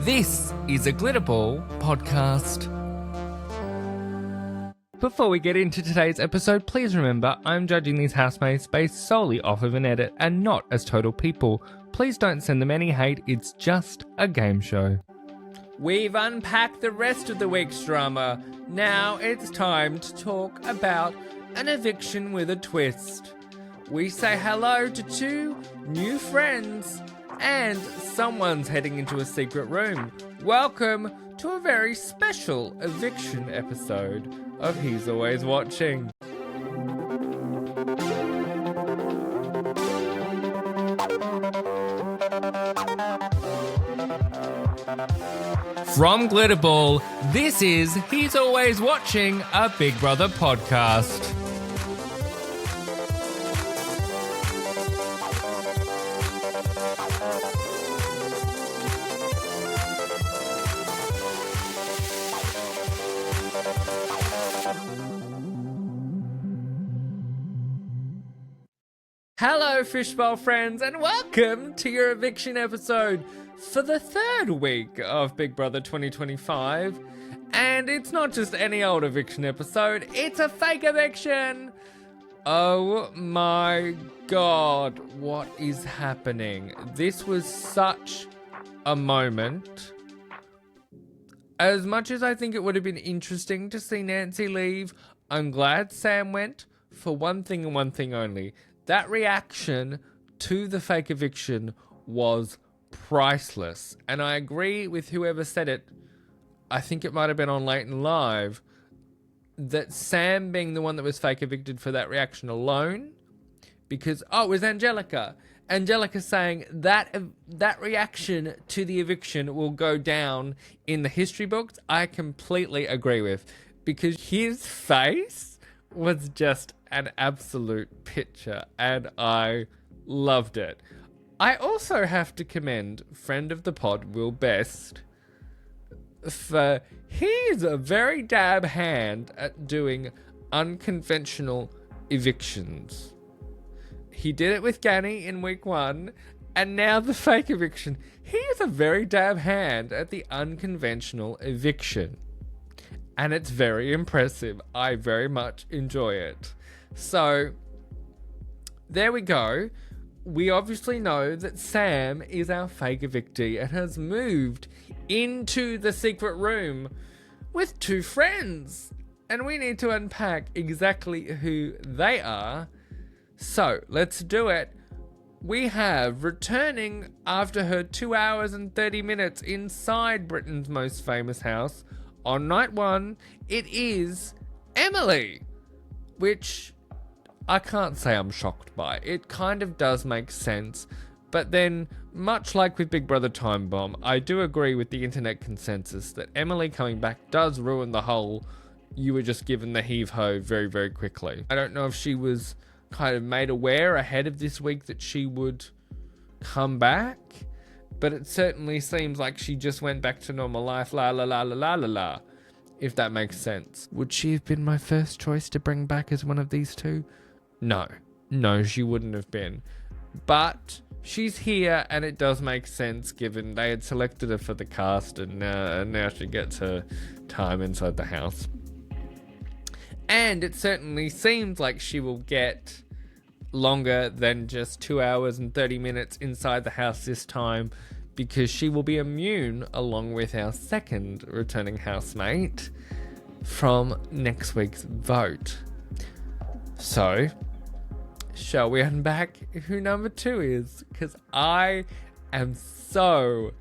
This is a Glitterball podcast. Before we get into today's episode, please remember I'm judging these housemates based solely off of an edit and not as total people. Please don't send them any hate, it's just a game show. We've unpacked the rest of the week's drama. Now it's time to talk about an eviction with a twist. We say hello to two new friends and someone's heading into a secret room. Welcome to a very special eviction episode of He's Always Watching. From Glitterball, this is He's Always Watching, a Big Brother podcast. Hello, Fishbowl friends, and welcome to your eviction episode for the third week of Big Brother 2025. And it's not just any old eviction episode, it's a fake eviction! Oh my god, what is happening? This was such a moment. As much as I think it would have been interesting to see Nancy leave, I'm glad Sam went for one thing and one thing only. That reaction to the fake eviction was priceless. And I agree with whoever said it, I think it might have been on Late and Live, that Sam being the one that was fake evicted for that reaction alone, because, it was Angelica. Angelica saying that reaction to the eviction will go down in the history books, I completely agree with. Because his face was just an absolute picture, and I loved it. I also have to commend friend of the pod, Will Best, for he's a very dab hand at doing unconventional evictions. He did it with Ganny in week 1, and now the fake eviction. He is a very dab hand at the unconventional eviction. And it's very impressive. I very much enjoy it. So, there we go. We obviously know that Sam is our fake evictee and has moved into the secret room with two friends. And we need to unpack exactly who they are. So, let's do it. We have, returning after her 2 hours and 30 minutes inside Britain's most famous house, on night 1, it is Emily, which I can't say I'm shocked by. It kind of does make sense, but then, much like with Big Brother Time Bomb, I do agree with the internet consensus that Emily coming back does ruin the whole you were just given the heave-ho very, very quickly. I don't know if she was kind of made aware ahead of this week that she would come back, but it certainly seems like she just went back to normal life, la la la la la la la, if that makes sense. Would she have been my first choice to bring back as one of these two? No, she wouldn't have been. But she's here, and it does make sense given they had selected her for the cast, and now she gets her time inside the house. And it certainly seems like she will get longer than just 2 hours and 30 minutes inside the house this time, because she will be immune along with our second returning housemate from next week's vote. So, shall we unpack who number 2 is? Because I am so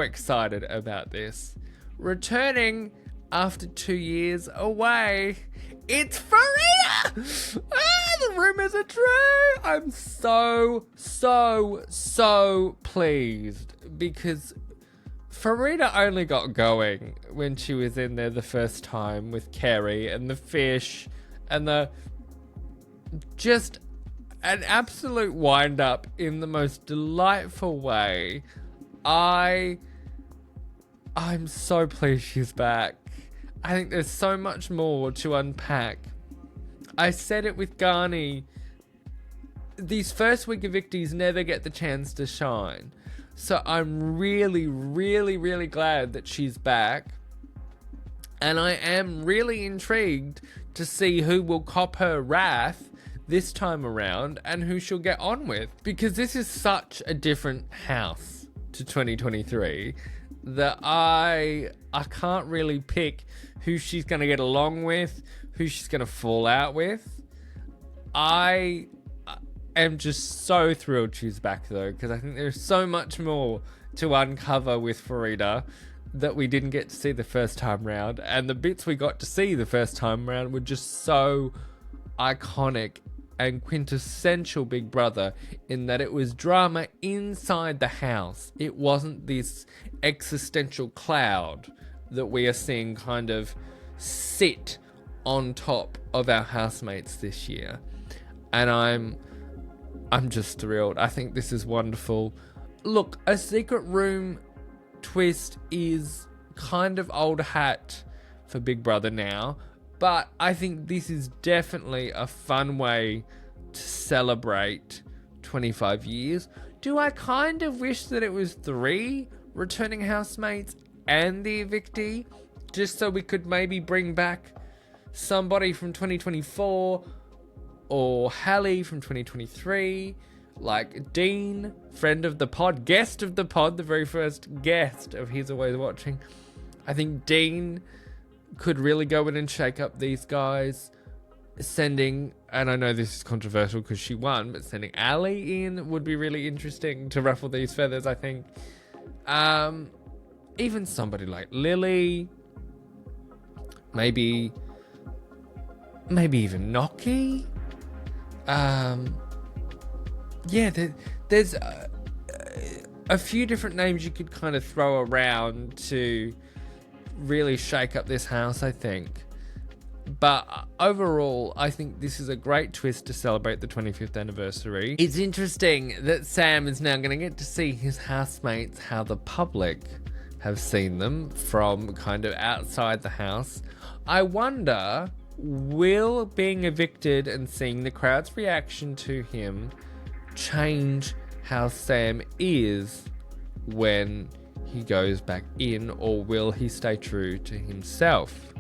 excited about this. Returning after 2 years away, it's Farida! The rumors are true! I'm so pleased, because Farida only got going when she was in there the first time with Kerry and the fish and the just an absolute wind-up in the most delightful way. I'm so pleased she's back. I think there's so much more to unpack. I said it with Garni. These first week evictees never get the chance to shine. So I'm really, really, really glad that she's back. And I am really intrigued to see who will cop her wrath this time around and who she'll get on with. Because this is such a different house to 2023 that I can't really pick who she's going to get along with, who she's going to fall out with. I am just so thrilled she's back though, because I think there's so much more to uncover with Farida that we didn't get to see the first time round, and the bits we got to see the first time round were just so iconic and quintessential Big Brother, in that it was drama inside the house. It wasn't this existential cloud that we are seeing kind of sit on top of our housemates this year. And I'm just thrilled. I think this is wonderful. Look, a secret room twist is kind of old hat for Big Brother now, but I think this is definitely a fun way to celebrate 25 years. Do I kind of wish that it was 3 returning housemates and the evictee, just so we could maybe bring back somebody from 2024 or Hallie from 2023, like Dean, friend of the pod, guest of the pod, the very first guest of He's Always Watching. I think Dean could really go in and shake up these guys. Sending, and I know this is controversial because she won, but sending Ali in would be really interesting to ruffle these feathers, I think. Even somebody like Lily, maybe even Noki. Yeah, there's a few different names you could kind of throw around to really shake up this house, I think. But overall, I think this is a great twist to celebrate the 25th anniversary. It's interesting that Sam is now going to get to see his housemates how the public have seen them from kind of outside the house. I wonder, will being evicted and seeing the crowd's reaction to him change how Sam is when he goes back in, or will he stay true to himself?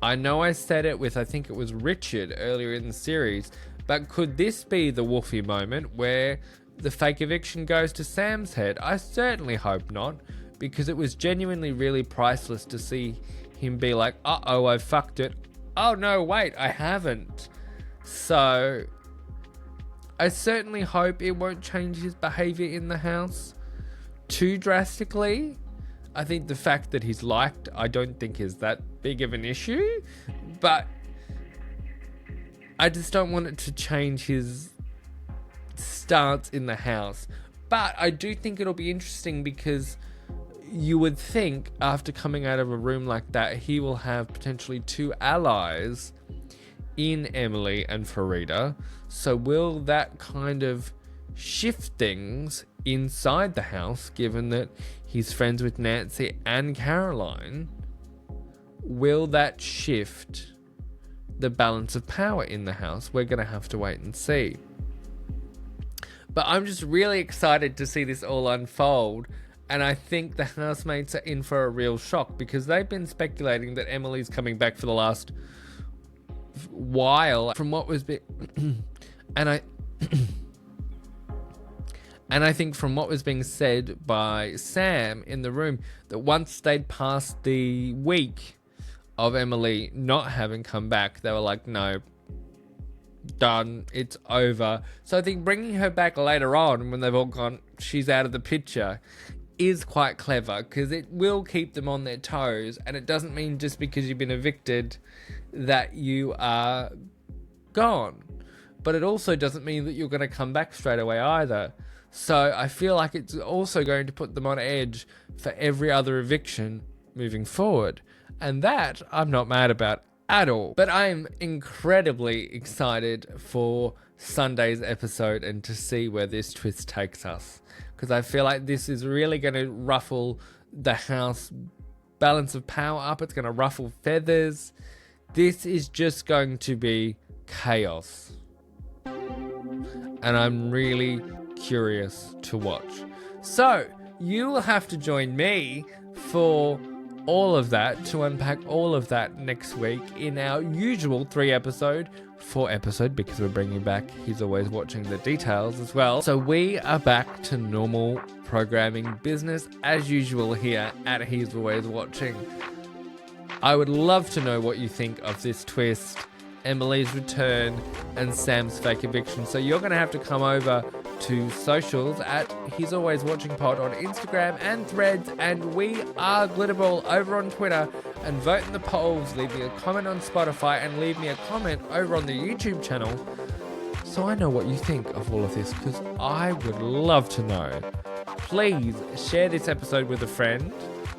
I know I said it with, I think it was Richard earlier in the series, but could this be the Wolfie moment where the fake eviction goes to Sam's head? I certainly hope not, because it was genuinely really priceless to see him be like, uh-oh, I fucked it. Oh no, wait, I haven't. So I certainly hope it won't change his behavior in the house too drastically. I think the fact that he's liked, I don't think is that big of an issue, but I just don't want it to change his stance in the house. But I do think it'll be interesting, because you would think after coming out of a room like that, he will have potentially 2 allies in Emily and Farida. So will that kind of shift things inside the house, given that he's friends with Nancy and Caroline? Will that shift the balance of power in the house? We're going to have to wait and see. But I'm just really excited to see this all unfold. And I think the housemates are in for a real shock, because they've been speculating that Emily's coming back for the last while. From what was And I think from what was being said by Sam in the room, that once they'd passed the week of Emily not having come back, they were like, no, done, it's over. So I think bringing her back later on, when they've all gone, she's out of the picture, is quite clever, because it will keep them on their toes. And it doesn't mean just because you've been evicted that you are gone. But it also doesn't mean that you're going to come back straight away either. So I feel like it's also going to put them on edge for every other eviction moving forward. And that I'm not mad about at all. But I'm incredibly excited for Sunday's episode and to see where this twist takes us. Because I feel like this is really going to ruffle the house balance of power up. It's going to ruffle feathers. This is just going to be chaos. And I'm really curious to watch. So you will have to join me for all of that, to unpack all of that next week in our usual 4 episode, because we're bringing back He's Always Watching the Details as well. So we are back to normal programming, business as usual here at He's Always Watching. I would love to know what you think of this twist, Emily's return, and Sam's fake eviction. So you're going to have to come over to socials at He's Always Watching Pod on Instagram and Threads, and we are Glitterball over on Twitter, and vote in the polls, leave me a comment on Spotify, and leave me a comment over on the YouTube channel so I know what you think of all of this, because I would love to know. Please share this episode with a friend,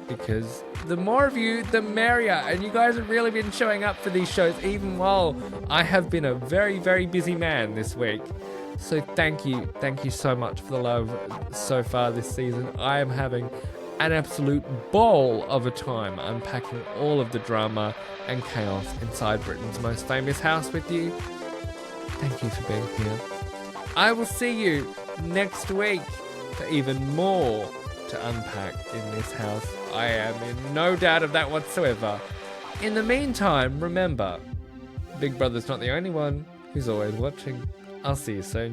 because the more of you, the merrier. And you guys have really been showing up for these shows, even while I have been a very, very busy man this week. So thank you so much for the love so far this season. I am having an absolute ball of a time unpacking all of the drama and chaos inside Britain's most famous house with you. Thank you for being here. I will see you next week for even more to unpack in this house. I am in no doubt of that whatsoever. In the meantime, remember, Big Brother's not the only one who's always watching. I'll see you soon.